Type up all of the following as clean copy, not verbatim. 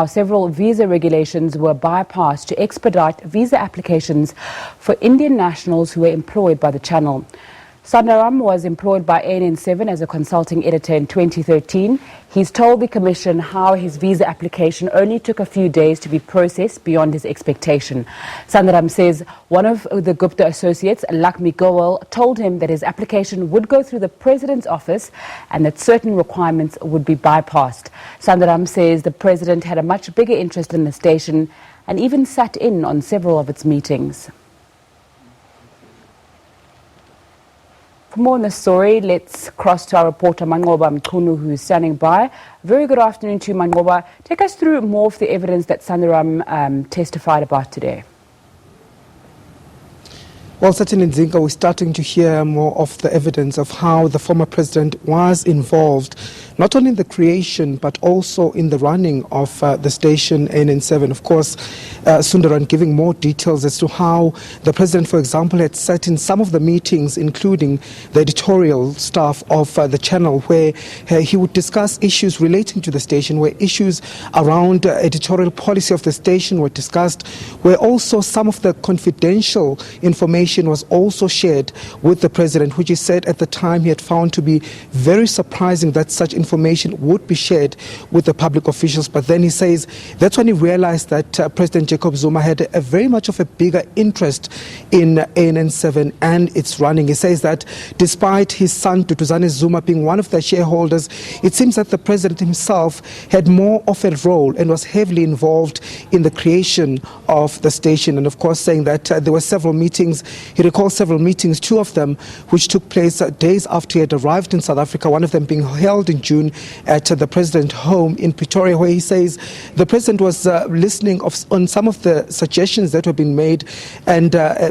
Several visa regulations were bypassed to expedite visa applications for Indian nationals who were employed by the channel. Sundaram was employed by ANN7 as a consulting editor in 2013. He's told the Commission how his visa application only took a few days to be processed beyond his expectation. Sundaram says one of the Gupta associates, Lakshmi Goel, told him that his application would go through the President's office and that certain requirements would be bypassed. Sundaram says the President had a much bigger interest in the station and even sat in on several of its meetings. For more on this story, let's cross to our reporter Manqoba Mchunu, who is standing by. Very good afternoon to you, Manqoba. Take us through more of the evidence that Sundaram testified about today. Well, certainly, Nzinga, we're starting to hear more of the evidence of how the former president was involved, not only in the creation, but also in the running of the station ANN7. Of course, Sundaram giving more details as to how the president, for example, had sat in some of the meetings, including the editorial staff of the channel, where he would discuss issues relating to the station, where issues around editorial policy of the station were discussed, where also some of the confidential information was also shared with the president, which he said at the time he had found to be very surprising that such information would be shared with the public officials. But then he says that's when he realized that President Jacob Zuma had a very much of a bigger interest in ANN7 and its running. He says that despite his son Duduzane Zuma being one of the shareholders, it seems that the president himself had more of a role and was heavily involved in the creation of the station. And of course, saying that there were several meetings. He recalls several meetings, two of them which took place days after he had arrived in South Africa, one of them being held in June at the president's home in Pretoria, where he says the president was listening on some of the suggestions that were being made and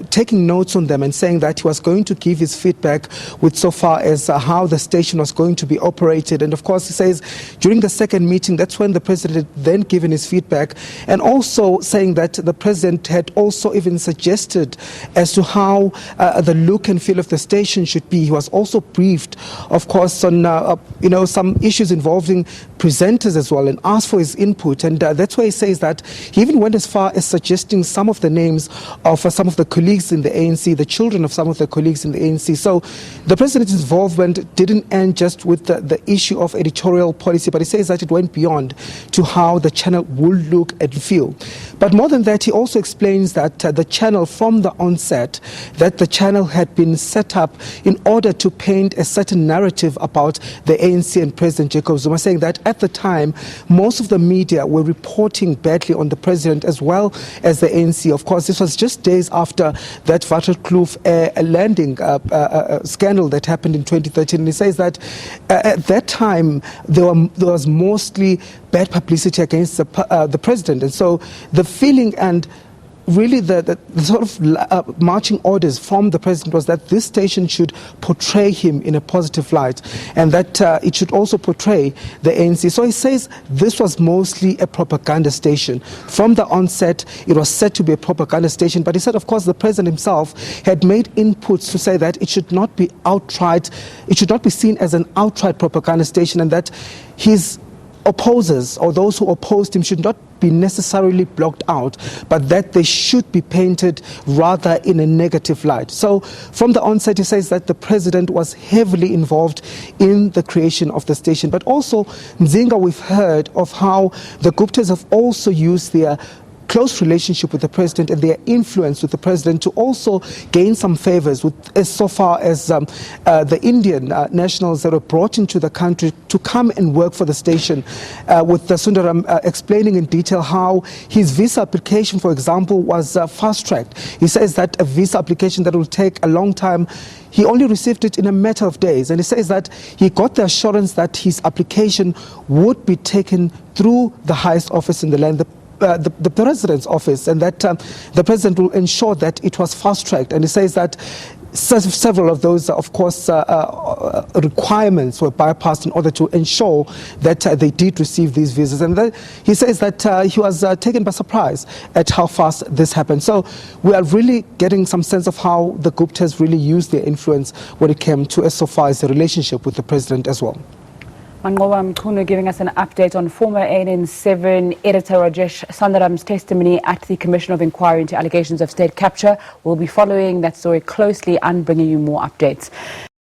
taking notes on them and saying that he was going to give his feedback with so far as how the station was going to be operated. And of course, he says during the second meeting, that's when the president had then given his feedback, and also saying that the president had also even suggested as to how the look and feel of the station should be. He was also briefed, of course, on some issues involving presenters as well, and asked for his input. And that's why he says that he even went as far as suggesting some of the names of some of the colleagues in the ANC, the children of some of the colleagues in the ANC. So the president's involvement didn't end just with the issue of editorial policy, but he says that it went beyond to how the channel would look and feel. But more than that, he also explains that the channel from the onset, that the channel had been set up in order to paint a certain narrative about the ANC and President Jacob Zuma, saying that at the time, most of the media were reporting badly on the president as well as the ANC. Of course, this was just days after that Waterkloof landing scandal that happened in 2013. And he says that at that time, there was mostly bad publicity against the president. And so the feeling and really the sort of marching orders from the president was that this station should portray him in a positive light, and that it should also portray the ANC. So he says this was mostly a propaganda station. From the onset, it was said to be a propaganda station, but he said, of course, the president himself had made inputs to say that it should not be outright, it should not be seen as an outright propaganda station, and that his opposers or those who opposed him should not be necessarily blocked out, but that they should be painted rather in a negative light. So from the onset, he says that the president was heavily involved in the creation of the station. But also, Nzinga, we've heard of how the Guptas have also used their close relationship with the president and their influence with the president to also gain some favors with, as so far as the Indian nationals that were brought into the country to come and work for the station, with Sundaram explaining in detail how his visa application, for example, was fast-tracked. He says that a visa application that will take a long time, he only received it in a matter of days. And he says that he got the assurance that his application would be taken through the highest office in the land, the president's office, and that the president will ensure that it was fast-tracked. And he says that several of those, of course, requirements were bypassed in order to ensure that they did receive these visas. And then he says that he was taken by surprise at how fast this happened. So we are really getting some sense of how the Guptas really used their influence when it came to as so far as the relationship with the president as well. Manqoba Mchunu giving us an update on former ANN7 Editor Rajesh Sundaram's testimony at the Commission of Inquiry into allegations of state capture. We'll be following that story closely and bringing you more updates.